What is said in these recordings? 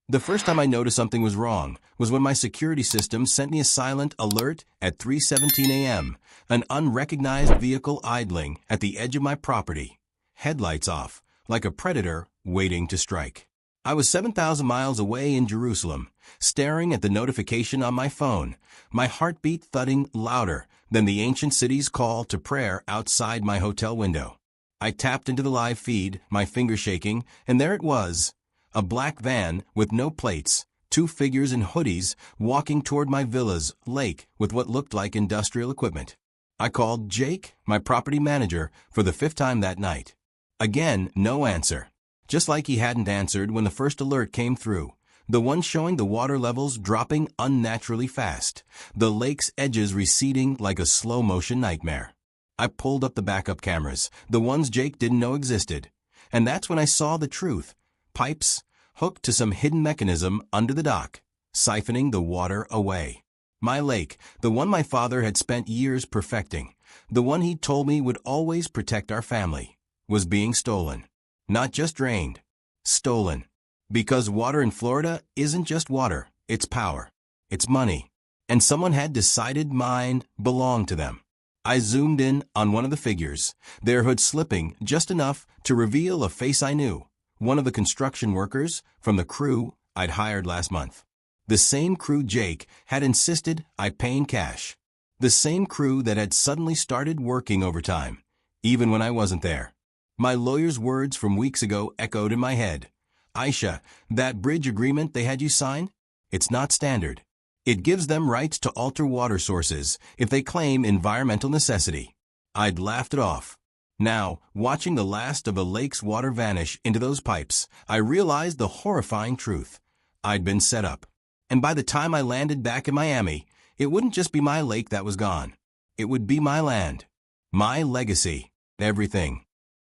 The first time I noticed something was wrong was when my security system sent me a silent alert at 3:17 a.m., an unrecognized vehicle idling at the edge of my property, headlights off, like a predator waiting to strike. I was 7,000 miles away in Jerusalem, staring at the notification on my phone, my heartbeat thudding louder than the ancient city's call to prayer outside my hotel window. I tapped into the live feed, my fingers shaking, and there it was. A black van with no plates, two figures in hoodies walking toward my villa's lake with what looked like industrial equipment. I called Jake, my property manager, for the 5th time that night. Again, no answer. Just like he hadn't answered when the first alert came through, the one showing the water levels dropping unnaturally fast, the lake's edges receding like a slow-motion nightmare. I pulled up the backup cameras, the ones Jake didn't know existed, and that's when I saw the truth. Pipes hooked to some hidden mechanism under the dock, siphoning the water away. My lake, the one my father had spent years perfecting, the one he told me would always protect our family, was being stolen. Not just drained, stolen. Because water in Florida isn't just water, it's power, it's money, and someone had decided mine belonged to them. I zoomed in on one of the figures, their hood slipping just enough to reveal a face I knew, one of the construction workers from the crew I'd hired last month. The same crew Jake had insisted I pay in cash. The same crew that had suddenly started working overtime, even when I wasn't there. My lawyer's words from weeks ago echoed in my head. Aisha, that bridge agreement they had you sign? It's not standard. It gives them rights to alter water sources if they claim environmental necessity. I'd laughed it off. Now, watching the last of a lake's water vanish into those pipes, I realized the horrifying truth. I'd been set up. And by the time I landed back in Miami, it wouldn't just be my lake that was gone. It would be my land, my legacy, everything.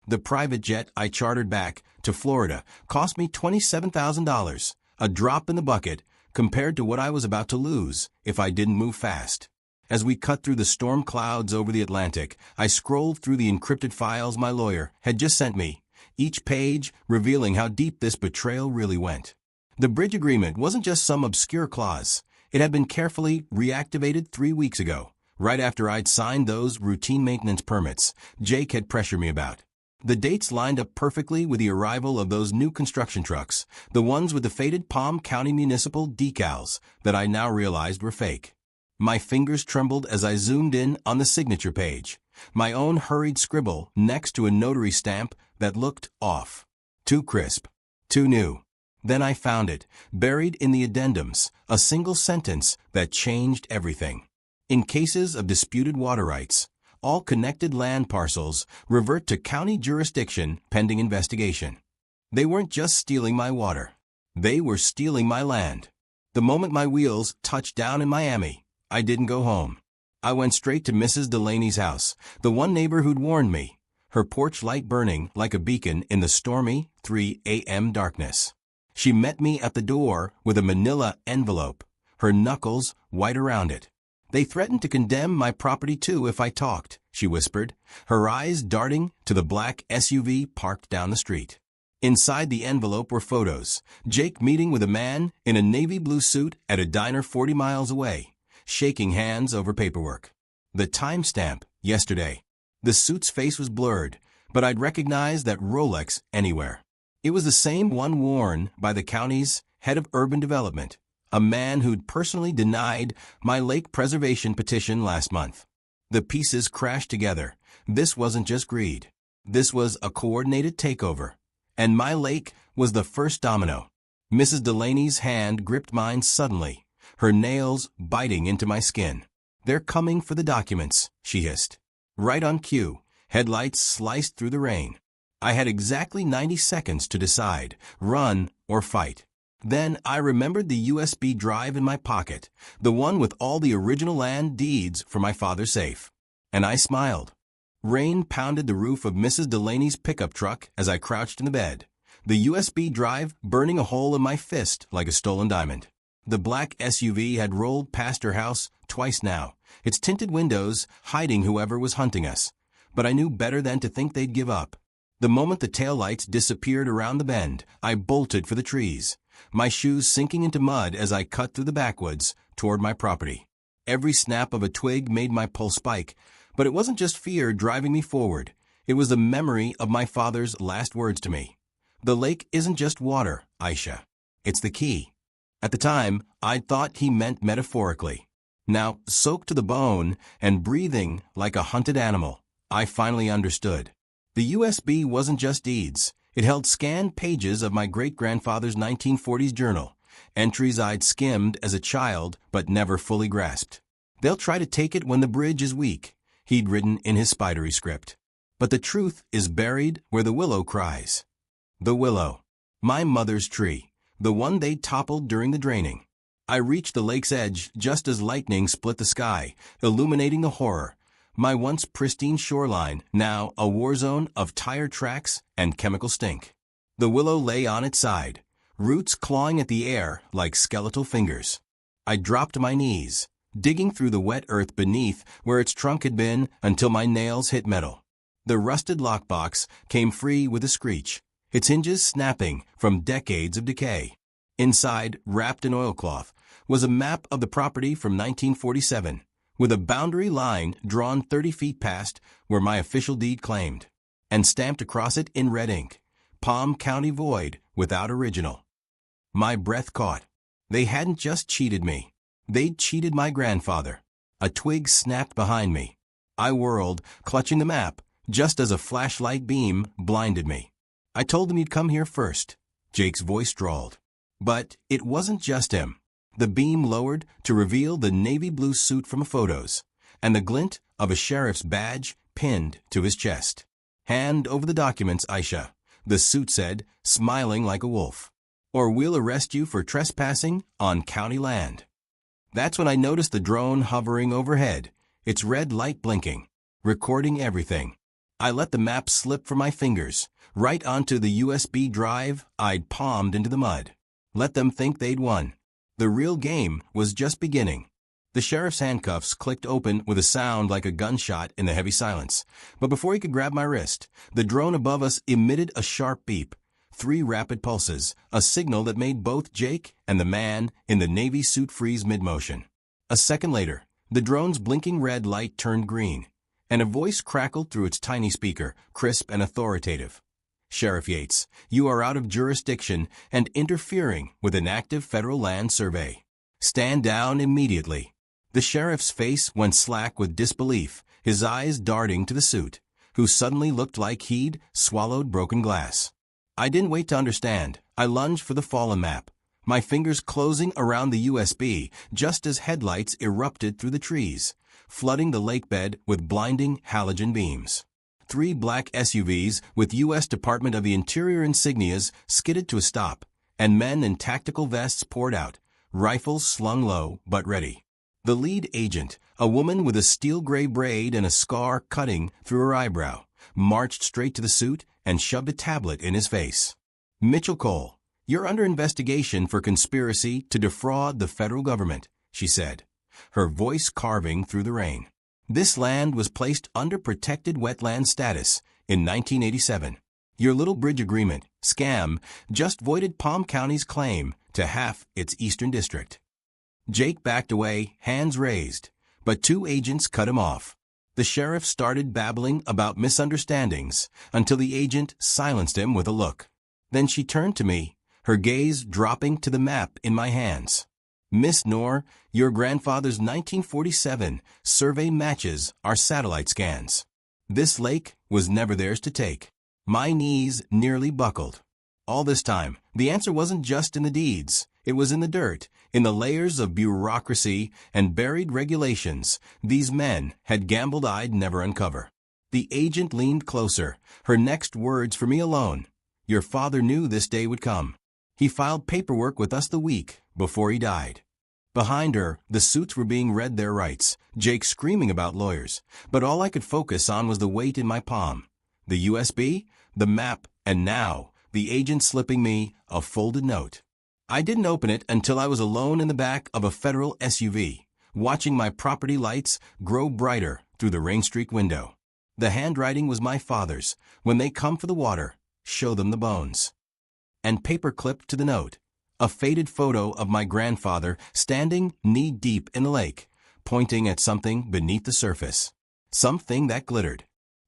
The private jet I chartered back to Florida cost me $27,000, a drop in the bucket compared to what I was about to lose if I didn't move fast. As we cut through the storm clouds over the Atlantic, I scrolled through the encrypted files my lawyer had just sent me, each page revealing how deep this betrayal really went. The bridge agreement wasn't just some obscure clause. It had been carefully reactivated 3 weeks ago, right after I'd signed those routine maintenance permits Jake had pressured me about. The dates lined up perfectly with the arrival of those new construction trucks, the ones with the faded Palm County Municipal decals that I now realized were fake. My fingers trembled as I zoomed in on the signature page, my own hurried scribble next to a notary stamp that looked off. Too crisp. Too new. Then I found it, buried in the addendums, a single sentence that changed everything. In cases of disputed water rights, all connected land parcels revert to county jurisdiction pending investigation. They weren't just stealing my water. They were stealing my land. The moment my wheels touched down in Miami, I didn't go home. I went straight to Mrs. Delaney's house, the one neighbor who'd warned me, her porch light burning like a beacon in the stormy 3 a.m. darkness. She met me at the door with a manila envelope, her knuckles white around it. They threatened to condemn my property too if I talked, she whispered, her eyes darting to the black SUV parked down the street. Inside the envelope were photos, Jake meeting with a man in a navy blue suit at a diner 40 miles away, shaking hands over paperwork. The timestamp, yesterday. The suit's face was blurred, but I'd recognize that Rolex anywhere. It was the same one worn by the county's head of urban development, a man who'd personally denied my lake preservation petition last month. The pieces crashed together. This wasn't just greed. This was a coordinated takeover. And my lake was the first domino. Mrs. Delaney's hand gripped mine suddenly, her nails biting into my skin. "They're coming for the documents," she hissed. Right on cue, headlights sliced through the rain. I had exactly 90 seconds to decide, run or fight. Then I remembered the USB drive in my pocket, the one with all the original land deeds for my father's safe. And I smiled. Rain pounded the roof of Mrs. Delaney's pickup truck as I crouched in the bed, the USB drive burning a hole in my fist like a stolen diamond. The black SUV had rolled past her house twice now, its tinted windows hiding whoever was hunting us. But I knew better than to think they'd give up. The moment the taillights disappeared around the bend, I bolted for the trees. my shoes sinking into mud as I cut through the backwoods toward my property. Every snap of a twig made my pulse spike, but it wasn't just fear driving me forward. It was the memory of my father's last words to me. The lake isn't just water, Aisha. It's the key. At the time, I'd thought he meant metaphorically. Now, soaked to the bone and breathing like a hunted animal, I finally understood. The USB wasn't just deeds. It held scanned pages of my great-grandfather's 1940s journal, entries I'd skimmed as a child but never fully grasped. They'll try to take it when the bridge is weak, he'd written in his spidery script. But the truth is buried where the willow cries. The willow. My mother's tree. The one they'd toppled during the draining. I reached the lake's edge just as lightning split the sky, illuminating the horror. My once pristine shoreline, now a war zone of tire tracks and chemical stink. The willow lay on its side, roots clawing at the air like skeletal fingers. I dropped to my knees, digging through the wet earth beneath where its trunk had been until my nails hit metal. The rusted lockbox came free with a screech, its hinges snapping from decades of decay. Inside, wrapped in oilcloth, was a map of the property from 1947, with a boundary line drawn 30 feet past where my official deed claimed, and stamped across it in red ink, Palm County void without original. My breath caught. They hadn't just cheated me. They'd cheated my grandfather. A twig snapped behind me. I whirled, clutching the map, just as a flashlight beam blinded me. I told him you'd come here first, Jake's voice drawled. But it wasn't just him. The beam lowered to reveal the navy blue suit from photos, and the glint of a sheriff's badge pinned to his chest. Hand over the documents, Aisha, the suit said, smiling like a wolf. Or we'll arrest you for trespassing on county land. That's when I noticed the drone hovering overhead, its red light blinking, recording everything. I let the map slip from my fingers, right onto the USB drive I'd palmed into the mud. Let them think they'd won. The real game was just beginning. The sheriff's handcuffs clicked open with a sound like a gunshot in the heavy silence. But before he could grab my wrist, the drone above us emitted a sharp beep. 3 rapid pulses, a signal that made both Jake and the man in the navy suit freeze mid-motion. A second later, the drone's blinking red light turned green, and a voice crackled through its tiny speaker, crisp and authoritative. Sheriff Yates, you are out of jurisdiction and interfering with an active federal land survey. Stand down immediately. The sheriff's face went slack with disbelief, his eyes darting to the suit, who suddenly looked like he'd swallowed broken glass. I didn't wait to understand. I lunged for the fallen map, my fingers closing around the USB just as headlights erupted through the trees, flooding the lakebed with blinding halogen beams. 3 black SUVs with U.S. Department of the Interior insignias skidded to a stop, and men in tactical vests poured out, rifles slung low but ready. The lead agent, a woman with a steel gray braid and a scar cutting through her eyebrow, marched straight to the suit and shoved a tablet in his face. Mitchell Cole, you're under investigation for conspiracy to defraud the federal government, she said, her voice carving through the rain. This land was placed under protected wetland status in 1987. Your Little Bridge Agreement, scam, just voided Palm County's claim to half its eastern district. Jake backed away, hands raised, but 2 agents cut him off. The sheriff started babbling about misunderstandings until the agent silenced him with a look. Then she turned to me, her gaze dropping to the map in my hands. Miss Noor, your grandfather's 1947 survey matches our satellite scans. This lake was never theirs to take. My knees nearly buckled. All this time, the answer wasn't just in the deeds. It was in the dirt, in the layers of bureaucracy and buried regulations these men had gambled I'd never uncover. The agent leaned closer, her next words for me alone. Your father knew this day would come. He filed paperwork with us the week before he died. Behind her, the suits were being read their rights, Jake screaming about lawyers, but all I could focus on was the weight in my palm. The USB, the map, and now, the agent slipping me a folded note. I didn't open it until I was alone in the back of a federal SUV, watching my property lights grow brighter through the rain-streaked window. The handwriting was my father's. When they come for the water, show them the bones. And paper clipped to the note, A faded photo of my grandfather standing knee-deep in the lake, pointing at something beneath the surface. Something that glittered.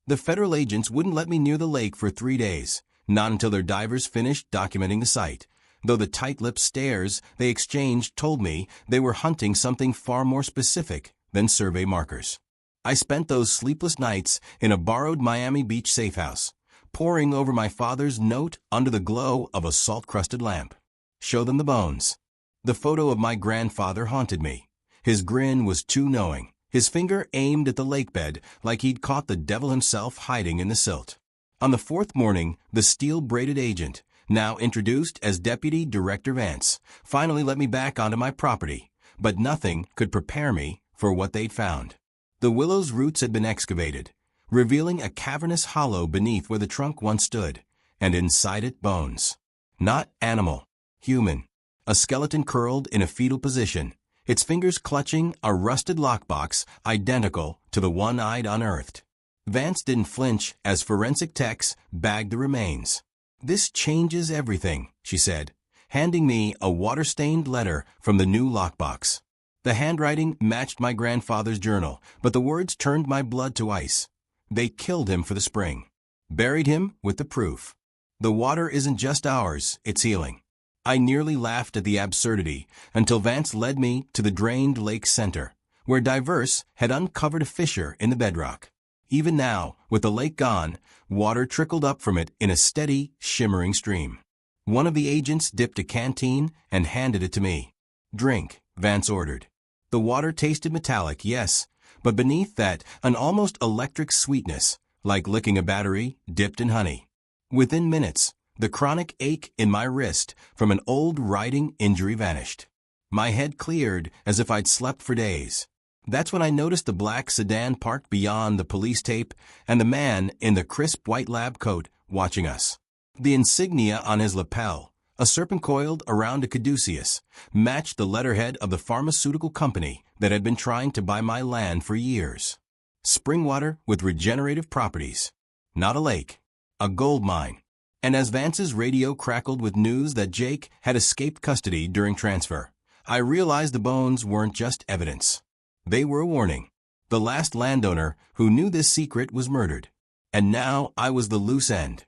The federal agents wouldn't let me near the lake for 3 days, not until their divers finished documenting the site, though the tight-lipped stares they exchanged told me they were hunting something far more specific than survey markers. I spent those sleepless nights in a borrowed Miami Beach safehouse, poring over my father's note under the glow of a salt-crusted lamp. Show them the bones. The photo of my grandfather haunted me. His grin was too knowing, his finger aimed at the lake bed like he'd caught the devil himself hiding in the silt. On the 4th morning, the steel-braided agent, now introduced as Deputy Director Vance, finally let me back onto my property, but nothing could prepare me for what they'd found. The willow's roots had been excavated, revealing a cavernous hollow beneath where the trunk once stood, and inside it bones. Not animal, human. A skeleton curled in a fetal position, its fingers clutching a rusted lockbox identical to the one I'd unearthed. Vance didn't flinch as forensic techs bagged the remains. "This changes everything," she said, handing me a water-stained letter from the new lockbox. The handwriting matched my grandfather's journal, but the words turned my blood to ice. They killed him for the spring. Buried him with the proof. The water isn't just ours, it's healing. I nearly laughed at the absurdity until Vance led me to the drained lake center, where divers had uncovered a fissure in the bedrock. Even now, with the lake gone, water trickled up from it in a steady, shimmering stream. One of the agents dipped a canteen and handed it to me. "Drink," Vance ordered. The water tasted metallic, yes, but beneath that, an almost electric sweetness, like licking a battery dipped in honey. Within minutes, the chronic ache in my wrist from an old riding injury vanished. My head cleared as if I'd slept for days. That's when I noticed the black sedan parked beyond the police tape and the man in the crisp white lab coat watching us. The insignia on his lapel, a serpent coiled around a caduceus, matched the letterhead of the pharmaceutical company that had been trying to buy my land for years. Spring water with regenerative properties. Not a lake, a gold mine. And as Vance's radio crackled with news that Jake had escaped custody during transfer, I realized the bones weren't just evidence. They were a warning. The last landowner who knew this secret was murdered. And now I was the loose end.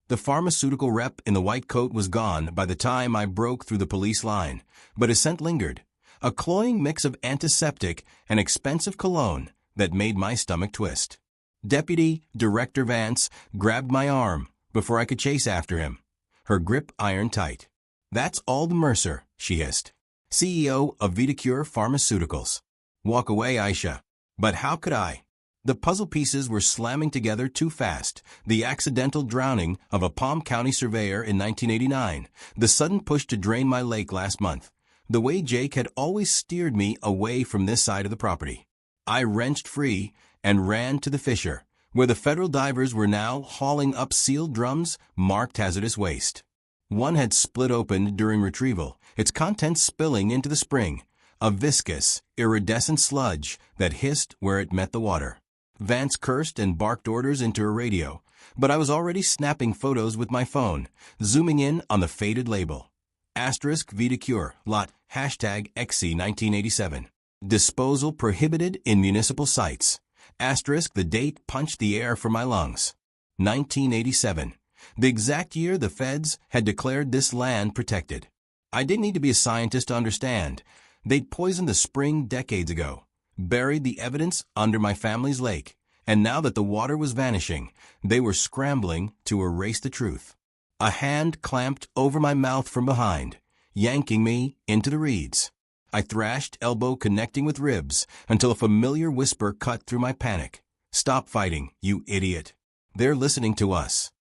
The pharmaceutical rep in the white coat was gone by the time I broke through the police line, but his scent lingered, a cloying mix of antiseptic and expensive cologne that made my stomach twist. Deputy Director Vance grabbed my arm before I could chase after him, her grip iron tight. "That's Ald Mercer," she hissed, CEO of VitaCure Pharmaceuticals. "Walk away, Aisha." But how could I? The puzzle pieces were slamming together too fast. The accidental drowning of a Palm County surveyor in 1989, the sudden push to drain my lake last month, the way Jake had always steered me away from this side of the property. I wrenched free and ran to the fissure, where the federal divers were now hauling up sealed drums marked hazardous waste. One had split open during retrieval, its contents spilling into the spring, a viscous, iridescent sludge that hissed where it met the water. Vance cursed and barked orders into her radio, but I was already snapping photos with my phone, zooming in on the faded label. Asterisk VitaCure, lot, #XC 1987. Disposal prohibited in municipal sites. Asterisk the date punched the air from my lungs. 1987. The exact year the feds had declared this land protected. I didn't need to be a scientist to understand. They'd poisoned the spring decades ago, buried the evidence under my family's lake, and now that the water was vanishing, they were scrambling to erase the truth. A hand clamped over my mouth from behind, yanking me into the reeds. I thrashed, elbow connecting with ribs, until a familiar whisper cut through my panic. "Stop fighting, you idiot. They're listening to us."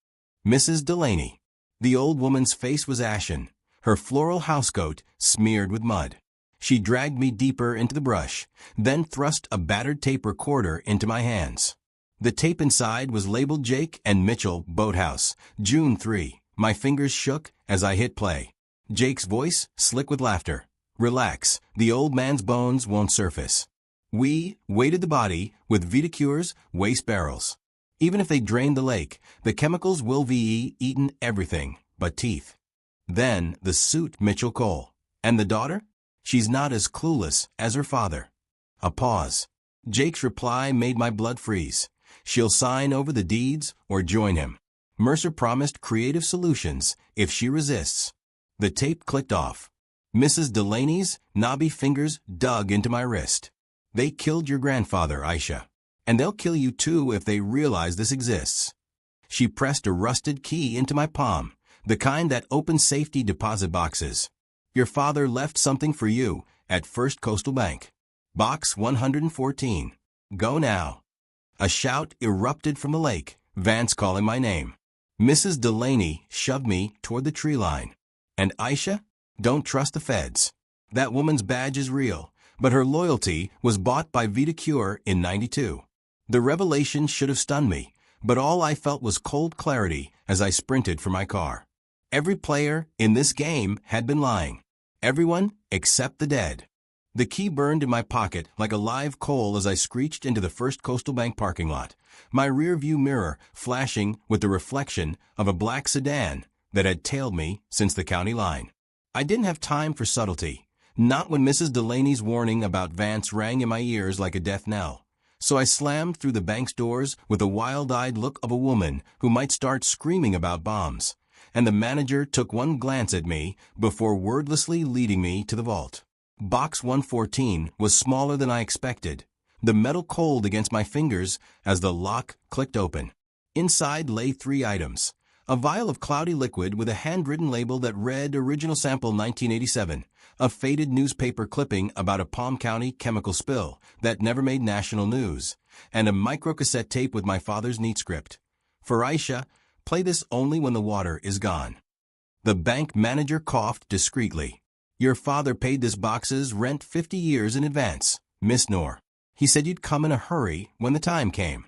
Mrs. Delaney. The old woman's face was ashen, her floral housecoat smeared with mud. She dragged me deeper into the brush, then thrust a battered tape recorder into my hands. The tape inside was labeled Jake and Mitchell Boathouse, June 3. My fingers shook as I hit play. Jake's voice slick with laughter. "Relax, the old man's bones won't surface. We weighted the body with VitaCure's waste barrels. Even if they drained the lake, the chemicals will eaten everything but teeth." Then the suit Mitchell Cole. And the daughter? She's not as clueless as her father. A pause. Jake's reply made my blood freeze. She'll sign over the deeds or join him. Mercer promised creative solutions if she resists. The tape clicked off. Mrs. Delaney's knobby fingers dug into my wrist. They killed your grandfather, Aisha. And they'll kill you too if they realize this exists. She pressed a rusted key into my palm, the kind that opens safety deposit boxes. Your father left something for you at First Coastal Bank. Box 114. Go now. A shout erupted from the lake, Vance calling my name. Mrs. Delaney shoved me toward the tree line. And Aisha? Don't trust the feds. That woman's badge is real, but her loyalty was bought by VitaCure in '92. The revelation should have stunned me, but all I felt was cold clarity as I sprinted for my car. Every player in this game had been lying. Everyone except the dead. The key burned in my pocket like a live coal as I screeched into the First Coastal Bank parking lot, my rear-view mirror flashing with the reflection of a black sedan that had tailed me since the county line. I didn't have time for subtlety, not when Mrs. Delaney's warning about Vance rang in my ears like a death knell. So I slammed through the bank's doors with the wild-eyed look of a woman who might start screaming about bombs, and the manager took one glance at me before wordlessly leading me to the vault. Box 114 was smaller than I expected, the metal cold against my fingers as the lock clicked open. Inside lay 3 items. A vial of cloudy liquid with a handwritten label that read Original Sample 1987, a faded newspaper clipping about a Palm County chemical spill that never made national news, and a microcassette tape with my father's neat script. For Aisha, play this only when the water is gone. The bank manager coughed discreetly. Your father paid this box's rent 50 years in advance, Miss Noor. He said you'd come in a hurry when the time came.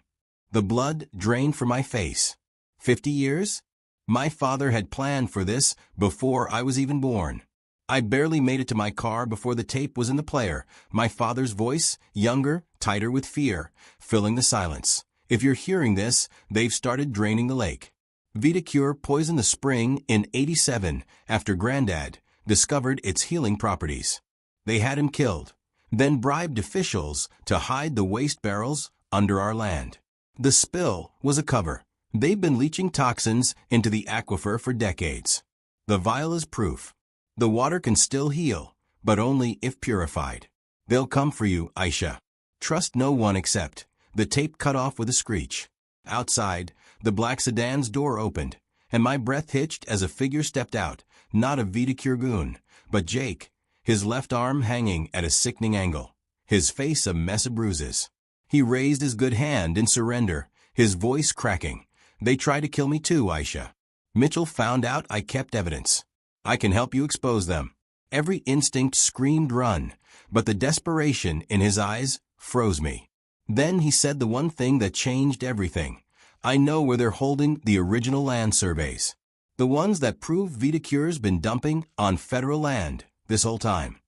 The blood drained from my face. 50 years? My father had planned for this before I was even born. I barely made it to my car before the tape was in the player, my father's voice, younger, tighter with fear, filling the silence. If you're hearing this, they've started draining the lake. VitaCure poisoned the spring in '87 after Granddad discovered its healing properties. They had him killed, then bribed officials to hide the waste barrels under our land. The spill was a cover. They've been leaching toxins into the aquifer for decades. The vial is proof. The water can still heal, but only if purified. They'll come for you, Aisha. Trust no one except. The tape cut off with a screech. Outside, the black sedan's door opened, and my breath hitched as a figure stepped out, not a VitaCure goon, but Jake, his left arm hanging at a sickening angle, his face a mess of bruises. He raised his good hand in surrender, his voice cracking. They tried to kill me too, Aisha. Mitchell found out I kept evidence. I can help you expose them. Every instinct screamed run, but the desperation in his eyes froze me. Then he said the one thing that changed everything. I know where they're holding the original land surveys. The ones that prove VitaCure's been dumping on federal land this whole time.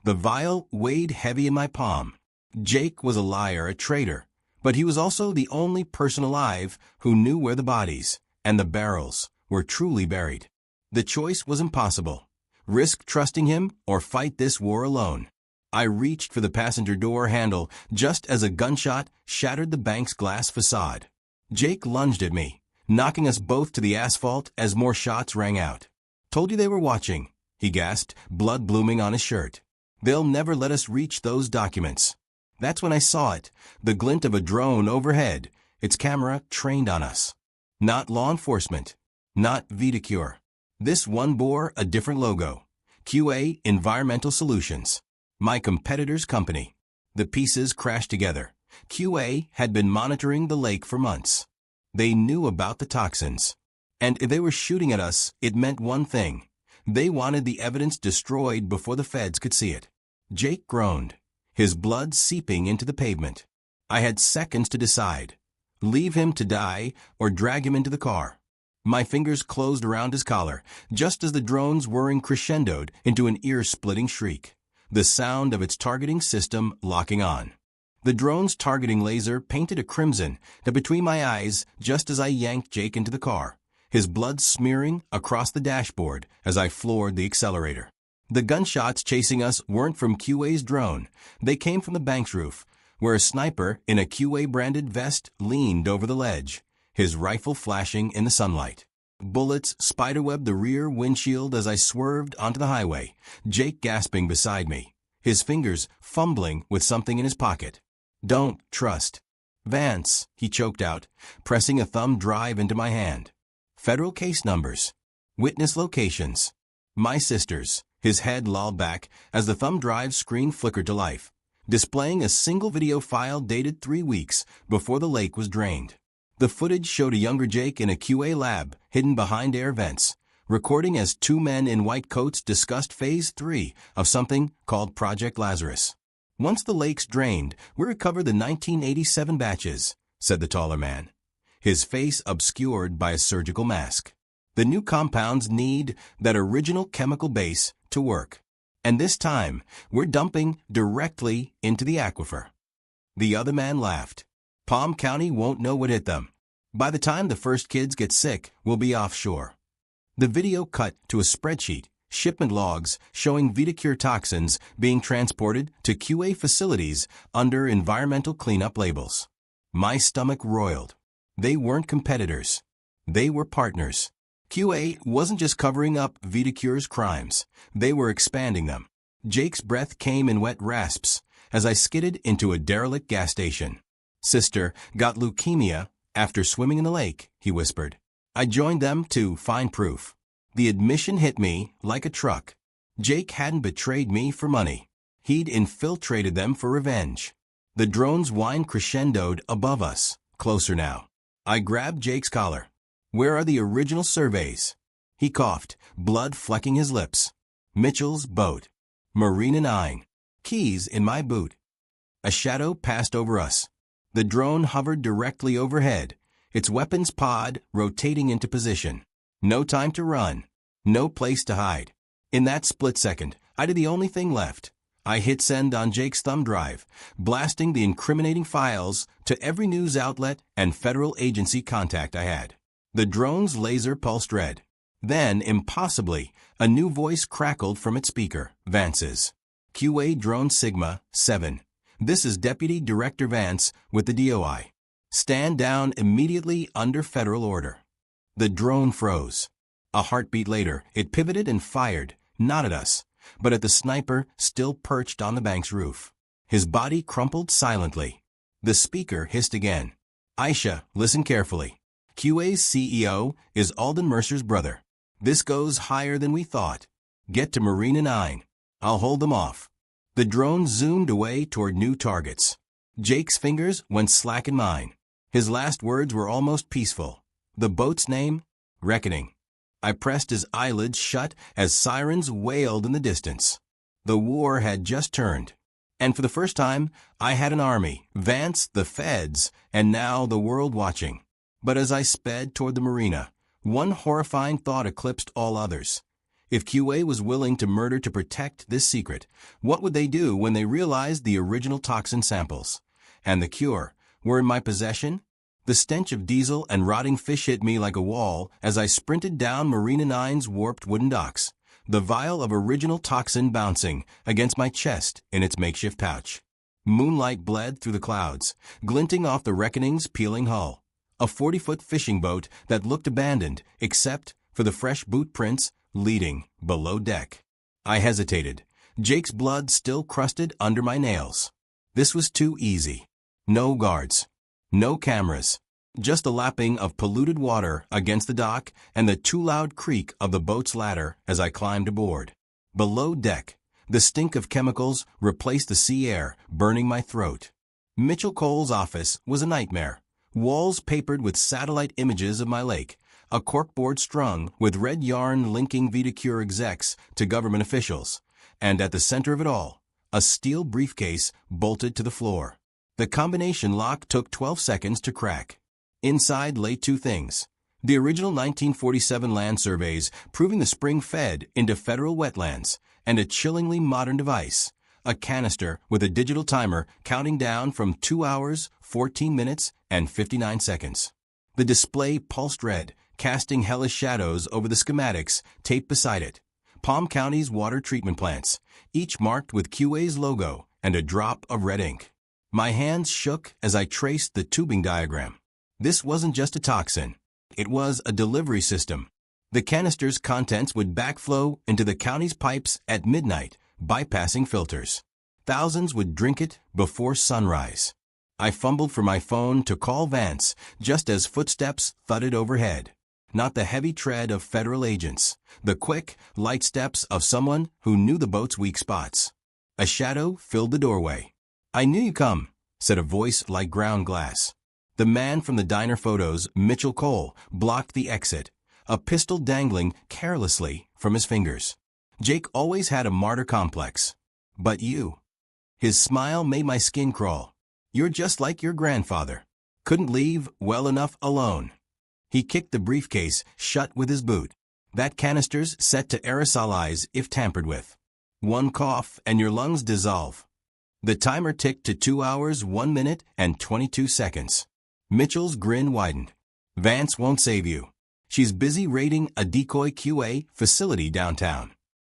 The vial weighed heavy in my palm. Jake was a liar, a traitor, but he was also the only person alive who knew where the bodies and the barrels were truly buried. The choice was impossible. Risk trusting him or fight this war alone. I reached for the passenger door handle just as a gunshot shattered the bank's glass facade. Jake lunged at me, knocking us both to the asphalt as more shots rang out. Told you they were watching, he gasped, blood blooming on his shirt. They'll never let us reach those documents. That's when I saw it, the glint of a drone overhead, its camera trained on us. Not law enforcement, not VitaCure. This one bore a different logo, QA Environmental Solutions, my competitor's company. The pieces crashed together. QA had been monitoring the lake for months. They knew about the toxins. And if they were shooting at us, it meant one thing. They wanted the evidence destroyed before the feds could see it. Jake groaned, his blood seeping into the pavement. I had seconds to decide. Leave him to die or drag him into the car. My fingers closed around his collar, just as the drone's whirring crescendoed into an ear-splitting shriek, the sound of its targeting system locking on. The drone's targeting laser painted a crimson between my eyes just as I yanked Jake into the car, his blood smearing across the dashboard as I floored the accelerator. The gunshots chasing us weren't from QA's drone. They came from the bank's roof, where a sniper in a QA-branded vest leaned over the ledge, his rifle flashing in the sunlight. Bullets spiderwebbed the rear windshield as I swerved onto the highway, Jake gasping beside me, his fingers fumbling with something in his pocket. "Don't trust Vance," he choked out, pressing a thumb drive into my hand. "Federal case numbers. Witness locations. My sister's." His head lolled back as the thumb drive screen flickered to life, displaying a single video file dated 3 weeks before the lake was drained. The footage showed a younger Jake in a QA lab hidden behind air vents, recording as 2 men in white coats discussed Phase 3 of something called Project Lazarus. "Once the lake's drained, we recover the 1987 batches," said the taller man, his face obscured by a surgical mask. "The new compounds need that original chemical base to work. And this time, we're dumping directly into the aquifer." The other man laughed. "Palm County won't know what hit them. By the time the first kids get sick, we'll be offshore." The video cut to a spreadsheet, shipment logs showing Vitacure toxins being transported to QA facilities under environmental cleanup labels. My stomach roiled. They weren't competitors. They were partners. QA wasn't just covering up Vitacure's crimes. They were expanding them. Jake's breath came in wet rasps as I skidded into a derelict gas station. "Sister got leukemia after swimming in the lake," he whispered. I joined them to find proof. The admission hit me like a truck. Jake hadn't betrayed me for money. He'd infiltrated them for revenge. The drone's whine crescendoed above us, closer now. I grabbed Jake's collar. "Where are the original surveys?" He coughed, blood flecking his lips. "Mitchell's boat. Marina 9. Keys in my boot." A shadow passed over us. The drone hovered directly overhead, its weapons pod rotating into position. No time to run. No place to hide. In that split second, I did the only thing left. I hit send on Jake's thumb drive, blasting the incriminating files to every news outlet and federal agency contact I had. The drone's laser pulsed red. Then, impossibly, a new voice crackled from its speaker, Vance's. "QA Drone Sigma 7. This is Deputy Director Vance with the DOI. Stand down immediately under federal order." The drone froze. A heartbeat later, it pivoted and fired, not at us, but at the sniper still perched on the bank's roof. His body crumpled silently. The speaker hissed again. "Aisha, listen carefully. QA's CEO is Alden Mercer's brother. This goes higher than we thought. Get to Marina 9. I'll hold them off." The drone zoomed away toward new targets. Jake's fingers went slack in mine. His last words were almost peaceful. The boat's name? Reckoning. I pressed his eyelids shut as sirens wailed in the distance. The war had just turned. And for the first time, I had an army, Vance, the feds, and now the world watching. But as I sped toward the marina, one horrifying thought eclipsed all others. If QA was willing to murder to protect this secret, what would they do when they realized the original toxin samples and the cure were in my possession? The stench of diesel and rotting fish hit me like a wall as I sprinted down Marina 9's warped wooden docks, the vial of original toxin bouncing against my chest in its makeshift pouch. Moonlight bled through the clouds, glinting off the Reckoning's peeling hull. A 40-foot fishing boat that looked abandoned, except for the fresh boot prints leading below deck. I hesitated, Jake's blood still crusted under my nails. This was too easy. No guards. No cameras. Just the lapping of polluted water against the dock and the too loud creak of the boat's ladder as I climbed aboard. Below deck, the stink of chemicals replaced the sea air, burning my throat. Mitchell Cole's office was a nightmare. Walls papered with satellite images of my lake, a corkboard strung with red yarn linking Vitacure execs to government officials, and at the center of it all, a steel briefcase bolted to the floor. The combination lock took 12 seconds to crack. Inside lay two things. The original 1947 land surveys proving the spring fed into federal wetlands, and a chillingly modern device, a canister with a digital timer counting down from 2 hours, 14 minutes, and 59 seconds. The display pulsed red, casting hellish shadows over the schematics taped beside it. Palm County's water treatment plants, each marked with QA's logo and a drop of red ink. My hands shook as I traced the tubing diagram. This wasn't just a toxin. It was a delivery system. The canister's contents would backflow into the county's pipes at midnight, bypassing filters. Thousands would drink it before sunrise. I fumbled for my phone to call Vance just as footsteps thudded overhead. Not the heavy tread of federal agents, the quick, light steps of someone who knew the boat's weak spots. A shadow filled the doorway. "I knew you'd come," said a voice like ground glass. The man from the diner photos, Mitchell Cole, blocked the exit, a pistol dangling carelessly from his fingers. Jake always had a martyr complex. But you. His smile made my skin crawl. "You're just like your grandfather. Couldn't leave well enough alone." He kicked the briefcase shut with his boot. "That canister's set to aerosolize if tampered with. One cough and your lungs dissolve." The timer ticked to 2 hours, 1 minute, and 22 seconds. Mitchell's grin widened. "Vance won't save you. She's busy raiding a decoy QA facility downtown."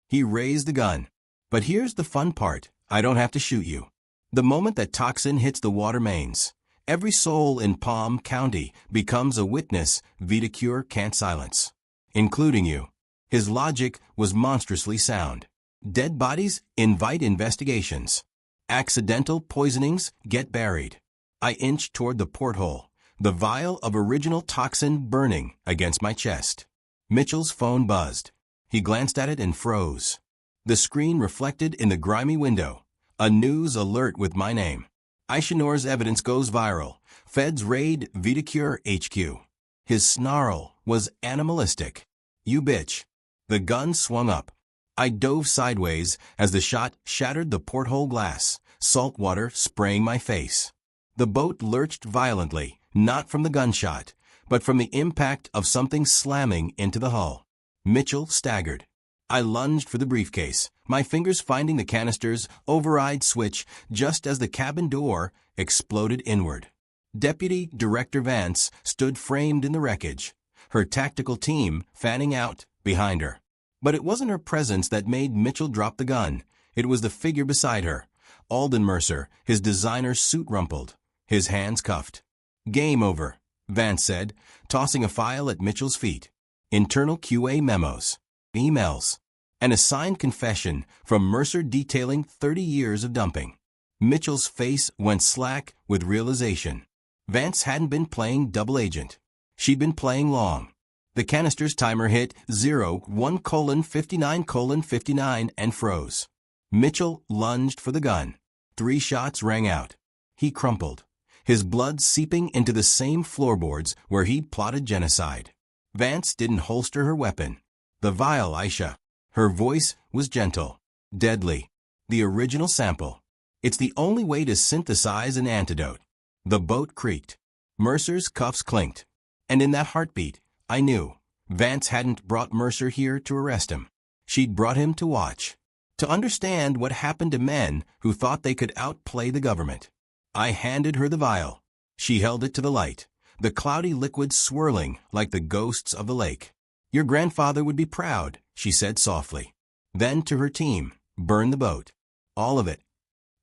He raised the gun. "But here's the fun part. I don't have to shoot you. The moment that toxin hits the water mains, every soul in Palm County becomes a witness VitaCure can't silence, including you." His logic was monstrously sound. Dead bodies invite investigations. Accidental poisonings get buried. I inched toward the porthole, the vial of original toxin burning against my chest. Mitchell's phone buzzed. He glanced at it and froze. The screen reflected in the grimy window. A news alert with my name. Aishanor's evidence goes viral. Feds raid VitaCure HQ. His snarl was animalistic. "You bitch." The gun swung up. I dove sideways as the shot shattered the porthole glass, salt water spraying my face. The boat lurched violently, not from the gunshot, but from the impact of something slamming into the hull. Mitchell staggered. I lunged for the briefcase, my fingers finding the canister's override switch just as the cabin door exploded inward. Deputy Director Vance stood framed in the wreckage, her tactical team fanning out behind her. But it wasn't her presence that made Mitchell drop the gun. It was the figure beside her, Alden Mercer, his designer suit rumpled, his hands cuffed. "Game over," Vance said, tossing a file at Mitchell's feet. Internal QA memos, emails, and a signed confession from Mercer detailing 30 years of dumping. Mitchell's face went slack with realization. Vance hadn't been playing double agent. She'd been playing long. The canister's timer hit 01:59:59 and froze. Mitchell lunged for the gun. 3 shots rang out. He crumpled, his blood seeping into the same floorboards where he'd plotted genocide. Vance didn't holster her weapon. The vial, Aisha. Her voice was gentle, deadly. The original sample. It's the only way to synthesize an antidote. The boat creaked. Mercer's cuffs clinked. And in that heartbeat, I knew. Vance hadn't brought Mercer here to arrest him. She'd brought him to watch. To understand what happened to men who thought they could outplay the government. I handed her the vial. She held it to the light, the cloudy liquid swirling like the ghosts of the lake. "Your grandfather would be proud," she said softly. Then to her team, "Burn the boat. All of it."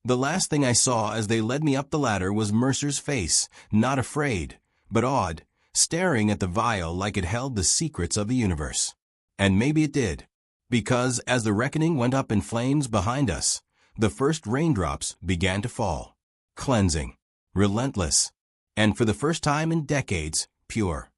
The last thing I saw as they led me up the ladder was Mercer's face, not afraid, but awed, staring at the vial like it held the secrets of the universe. And maybe it did, because as the reckoning went up in flames behind us, the first raindrops began to fall. Cleansing, relentless, and for the first time in decades, pure.